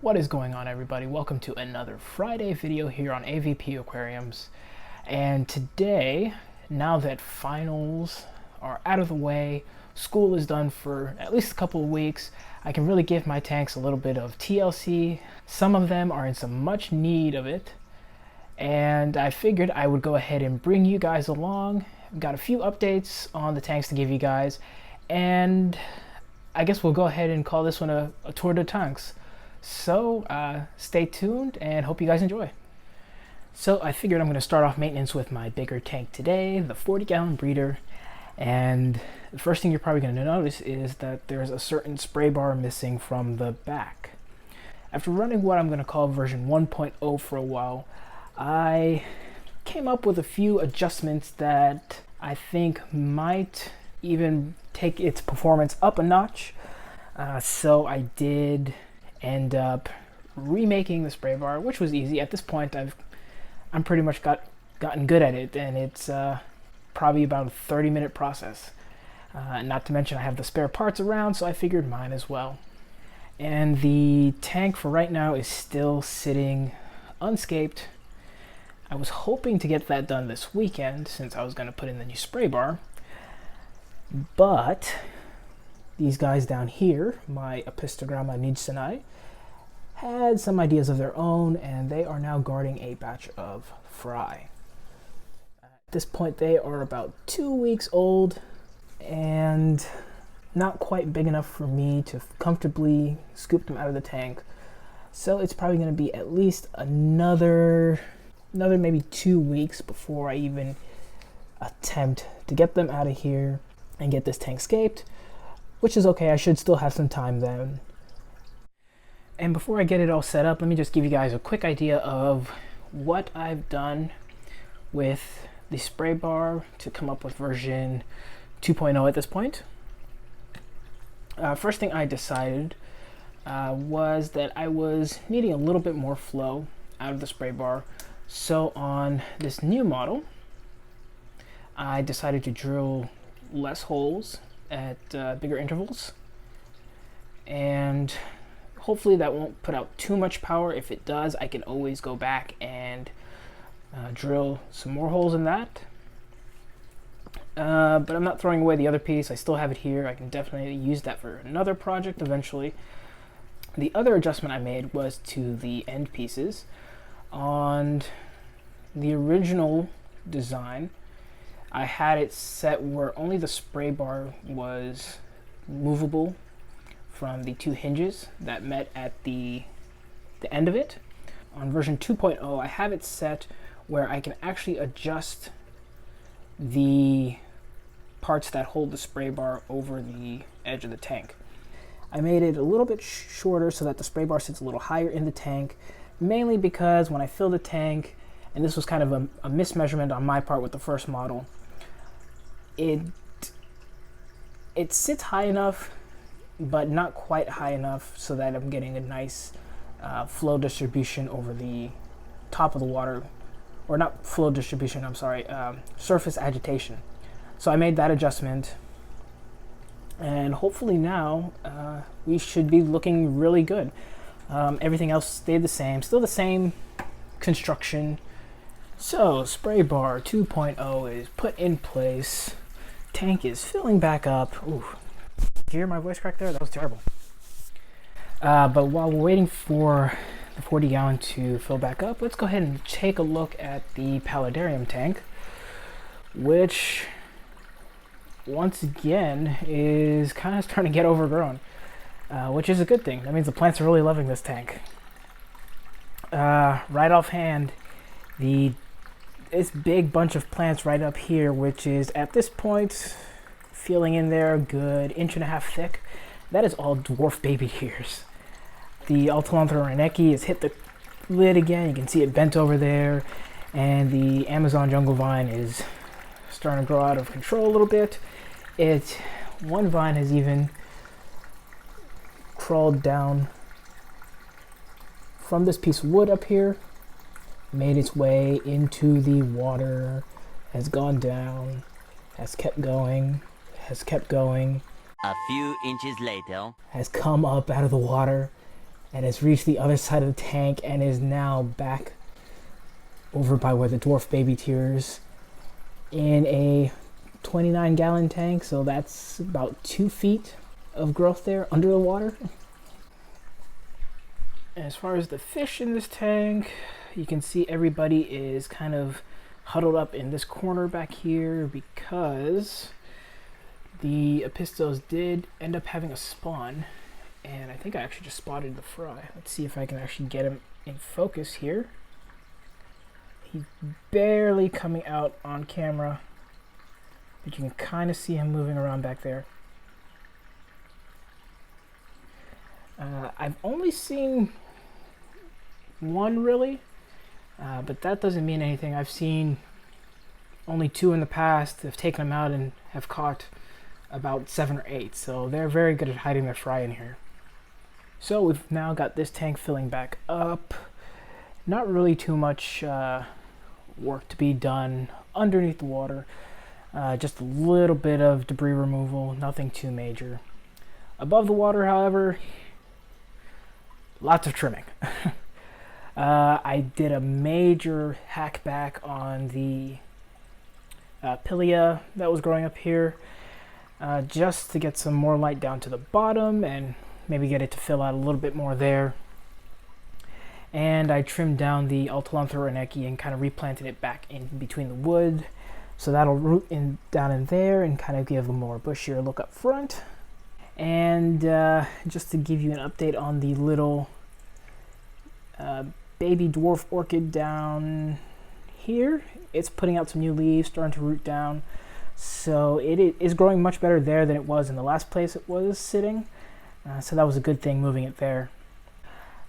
What is going on, everybody? Welcome to another Friday video here on AVP Aquariums. And today, now that finals are out of the way, school is done for at least a couple of weeks, I can really give my tanks a little bit of TLC. Some of them are in some much need of it, and I figured I would go ahead and bring you guys along. I've got a few updates on the tanks to give you guys, and I guess we'll go ahead and call this one a tour de tanks. So stay tuned and hope you guys enjoy. So I figured I'm going to start off maintenance with my bigger tank today, the 40-gallon breeder. And the first thing you're probably going to notice is that there's a certain spray bar missing from the back. After running what I'm going to call version 1.0 for a while, I came up with a few adjustments that I think might even take its performance up a notch. So I did end up remaking the spray bar, which was easy. At this point, I'm pretty much gotten good at it, and it's probably about a 30-minute process. Not to mention I have the spare parts around, so I figured mine as well. And the tank for right now is still sitting unscaped. I was hoping to get that done this weekend since I was going to put in the new spray bar, but these guys down here, my Apistogramma nidsoni, had some ideas of their own, and they are now guarding a batch of fry. At this point, they are about 2 weeks old and not quite big enough for me to comfortably scoop them out of the tank. So it's probably going to be at least another maybe 2 weeks before I even attempt to get them out of here and get this tank scaped, which is okay. I should still have some time then. And before I get it all set up, let me just give you guys a quick idea of what I've done with the spray bar to come up with version 2.0 at this point. First thing I decided was that I was needing a little bit more flow out of the spray bar. So on this new model, I decided to drill less holes at bigger intervals, and hopefully that won't put out too much power. If it does, I can always go back and drill some more holes in that. But I'm not throwing away the other piece. I still have it here. I can definitely use that for another project eventually. The other adjustment I made was to the end pieces. On the original design, I had it set where only the spray bar was movable from the two hinges that met at the end of it. On version 2.0, I have it set where I can actually adjust the parts that hold the spray bar over the edge of the tank. I made it a little bit shorter so that the spray bar sits a little higher in the tank, mainly because when I fill the tank, and this was kind of a mismeasurement on my part with the first model, it sits high enough but not quite high enough so that I'm getting a nice flow distribution over the top of the water, or not flow distribution, I'm sorry, surface agitation. So I made that adjustment, and hopefully now we should be looking really good. Everything else stayed the same, still the same construction. So spray bar 2.0 is put in place. Tank is filling back up. Ooh. Did you hear my voice crack there? That was terrible. But while we're waiting for the 40-gallon to fill back up, let's go ahead and take a look at the paludarium tank, which once again is kind of starting to get overgrown, which is a good thing. That means the plants are really loving this tank. Right offhand, this big bunch of plants right up here, which is at this point feeling in there a good 1.5 inches thick, that is all dwarf baby tears. The Altalanthera reinecki has hit the lid again. You can see it bent over there, and the Amazon jungle vine is starting to grow out of control a little bit. One vine has even crawled down from this piece of wood up here, made its way into the water, has gone down, has kept going, has kept going. A few inches later. Has come up out of the water and has reached the other side of the tank and is now back over by where the dwarf baby tears in a 29-gallon tank. So that's about 2 feet of growth there under the water. And as far as the fish in this tank, you can see everybody is kind of huddled up in this corner back here because the Apistos did end up having a spawn, and I think I actually just spotted the fry. Let's see if I can actually get him in focus here. He's barely coming out on camera, but you can kind of see him moving around back there. I've only seen one really, but that doesn't mean anything. I've seen only 2 in the past. They've taken them out and have caught about 7 or 8, so they're very good at hiding their fry in here. So we've now got this tank filling back up. Not really too much work to be done underneath the water. Just a little bit of debris removal, nothing too major. Above the water, however, lots of trimming. I did a major hack back on the pilia that was growing up here, just to get some more light down to the bottom and maybe get it to fill out a little bit more there. And I trimmed down the Altalanthra reneki and kind of replanted it back in between the wood, so that'll root in down in there and kind of give a more bushier look up front. And just to give you an update on the little baby dwarf orchid down here, it's putting out some new leaves, starting to root down, so it is growing much better there than it was in the last place it was sitting, so that was a good thing moving it there.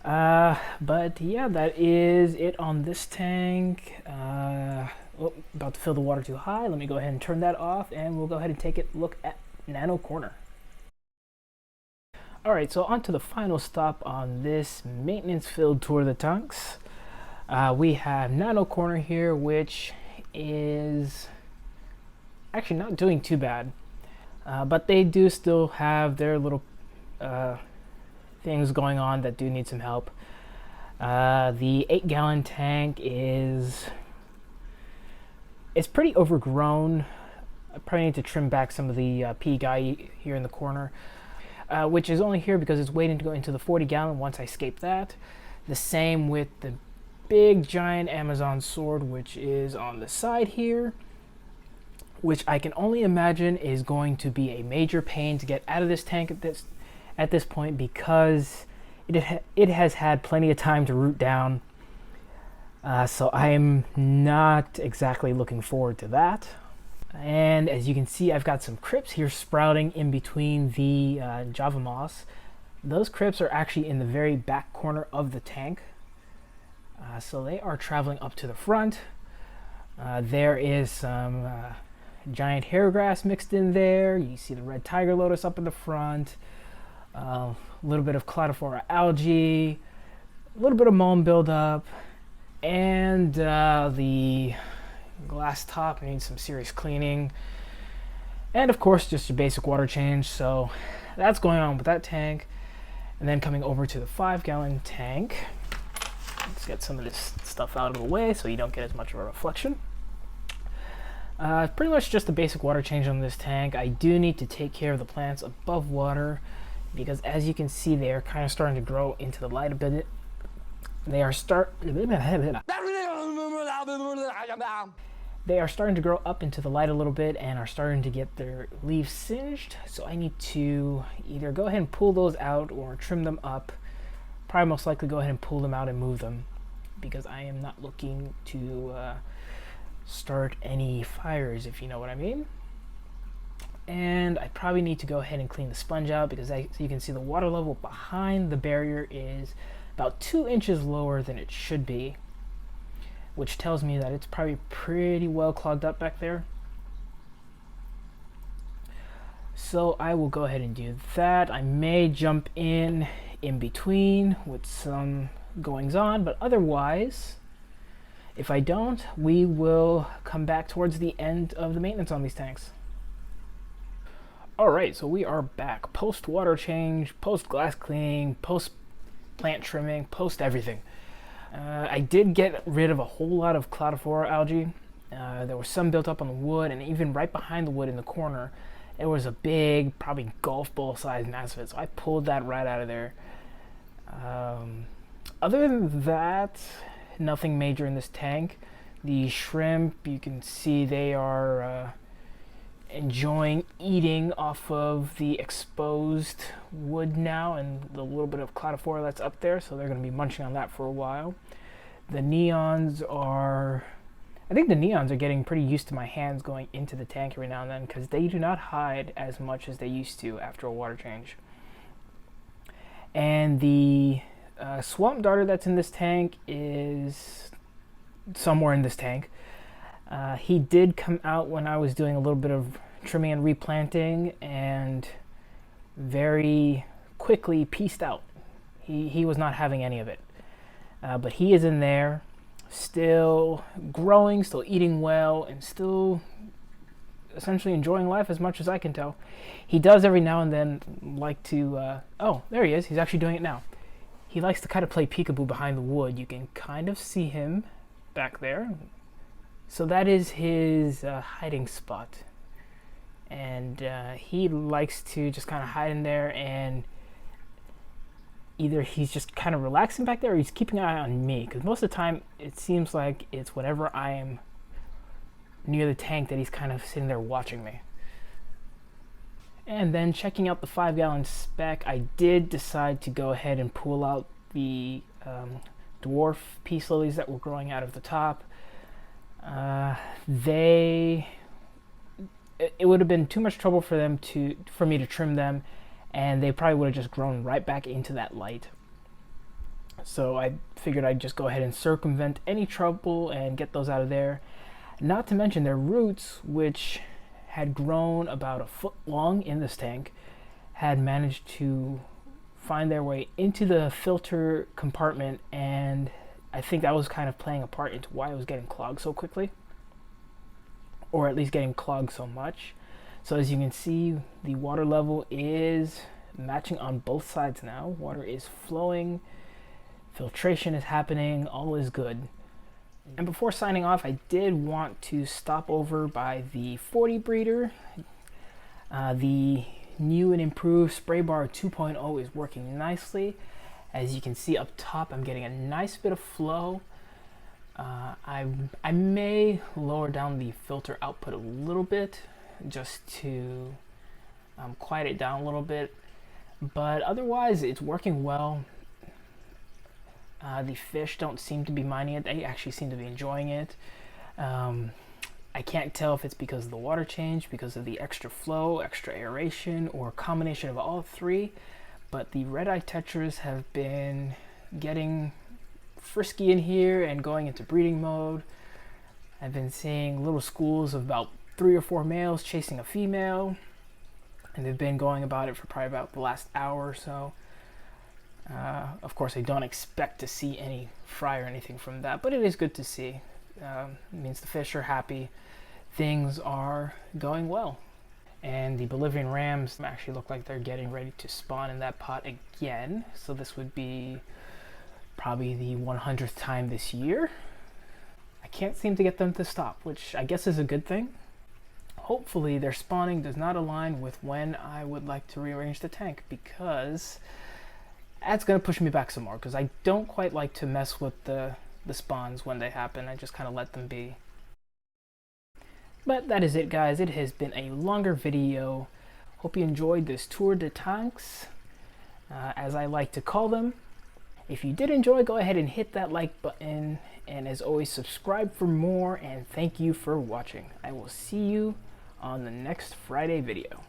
But yeah, that is it on this tank. Oh, about to fill the water too high. Let me go ahead and turn that off, and we'll go ahead and take a look at Nano Corner. Alright, so on to the final stop on this maintenance-filled tour of the tanks. We have Nano Corner here, which is actually not doing too bad. But they do still have their little things going on that do need some help. The 8-gallon tank it's pretty overgrown. I probably need to trim back some of the pea guy here in the corner, which is only here because it's waiting to go into the 40-gallon once I scape that. The same with the big giant Amazon sword, which is on the side here, which I can only imagine is going to be a major pain to get out of this tank at this point, because it has had plenty of time to root down. So I am not exactly looking forward to that. And as you can see, I've got some crypts here sprouting in between the Java moss. Those crypts are actually in the very back corner of the tank. So they are traveling up to the front. There is some giant hair grass mixed in there. You see the red tiger lotus up in the front. A little bit of cladophora algae. A little bit of mulm buildup. And the glass top needs some serious cleaning. And of course, just your basic water change. So that's going on with that tank. And then coming over to the 5-gallon tank. Let's get some of this stuff out of the way so you don't get as much of a reflection. Pretty much just the basic water change on this tank. I do need to take care of the plants above water because, as you can see, they are kind of starting to grow into the light a bit. They are starting to grow up into the light a little bit and are starting to get their leaves singed. So I need to either go ahead and pull those out or trim them up. Probably most likely go ahead and pull them out and move them, because I am not looking to start any fires, if you know what I mean. And I probably need to go ahead and clean the sponge out, because as you can see, the water level behind the barrier is about 2 inches lower than it should be, which tells me that it's probably pretty well clogged up back there. So I will go ahead and do that. I may jump in between with some goings on, but otherwise, if I don't, we will come back towards the end of the maintenance on these tanks. Alright, so we are back. Post water change, post glass cleaning, post plant trimming, post everything. I did get rid of a whole lot of Cladophora algae. There was some built up on the wood, and even right behind the wood in the corner, it was a big, probably golf ball sized mass of it, so I pulled that right out of there. Other than that, nothing major in this tank. The shrimp, you can see they are enjoying eating off of the exposed wood now and the little bit of Cladophora that's up there, so they're going to be munching on that for a while. The neons are... I think the neons are getting pretty used to my hands going into the tank every now and then, because they do not hide as much as they used to after a water change. And the swamp darter that's in this tank is somewhere in this tank. He did come out when I was doing a little bit of trimming and replanting, and very quickly pieced out. He was not having any of it. But he is in there, still growing, still eating well, and still essentially enjoying life as much as I can tell. He does every now and then like to, oh, there he is. He's actually doing it now. He likes to kind of play peekaboo behind the wood. You can kind of see him back there. So that is his hiding spot. And he likes to just kind of hide in there, and either he's just kind of relaxing back there or he's keeping an eye on me, because most of the time it seems like it's whenever I am near the tank that he's kind of sitting there watching me. And then checking out the 5-gallon spec, I did decide to go ahead and pull out the dwarf peace lilies that were growing out of the top. It would have been too much trouble for me to trim them, and they probably would have just grown right back into that light. So I figured I'd just go ahead and circumvent any trouble and get those out of there. Not to mention their roots, which had grown about a foot long in this tank, had managed to find their way into the filter compartment, and I think that was kind of playing a part into why it was getting clogged so quickly, or at least getting clogged so much. So as you can see, the water level is matching on both sides now. Water is flowing, filtration is happening, all is good. And before signing off, I did want to stop over by the 40 breeder. The new and improved spray bar 2.0 is working nicely. As you can see up top, I'm getting a nice bit of flow. I may lower down the filter output a little bit just to quiet it down a little bit, but otherwise it's working well. The fish don't seem to be minding it. They actually seem to be enjoying it. I can't tell if it's because of the water change, because of the extra flow, extra aeration, or a combination of all three, but the red-eye tetras have been getting frisky in here and going into breeding mode. I've been seeing little schools of about 3 or 4 males chasing a female, and they've been going about it for probably about the last hour or so. Of course, I don't expect to see any fry or anything from that, but it is good to see. It means the fish are happy, things are going well. And the Bolivian rams actually look like they're getting ready to spawn in that pot again, so this would be probably the 100th time this year. I can't seem to get them to stop, which I guess is a good thing. Hopefully their spawning does not align with when I would like to rearrange the tank, because that's going to push me back some more, because I don't quite like to mess with the spawns when they happen. I just kind of let them be. But that is it, guys. It has been a longer video. Hope you enjoyed this tour de tanks, as I like to call them. If you did enjoy, go ahead and hit that like button, and as always, subscribe for more, and thank you for watching. I will see you on the next Friday video.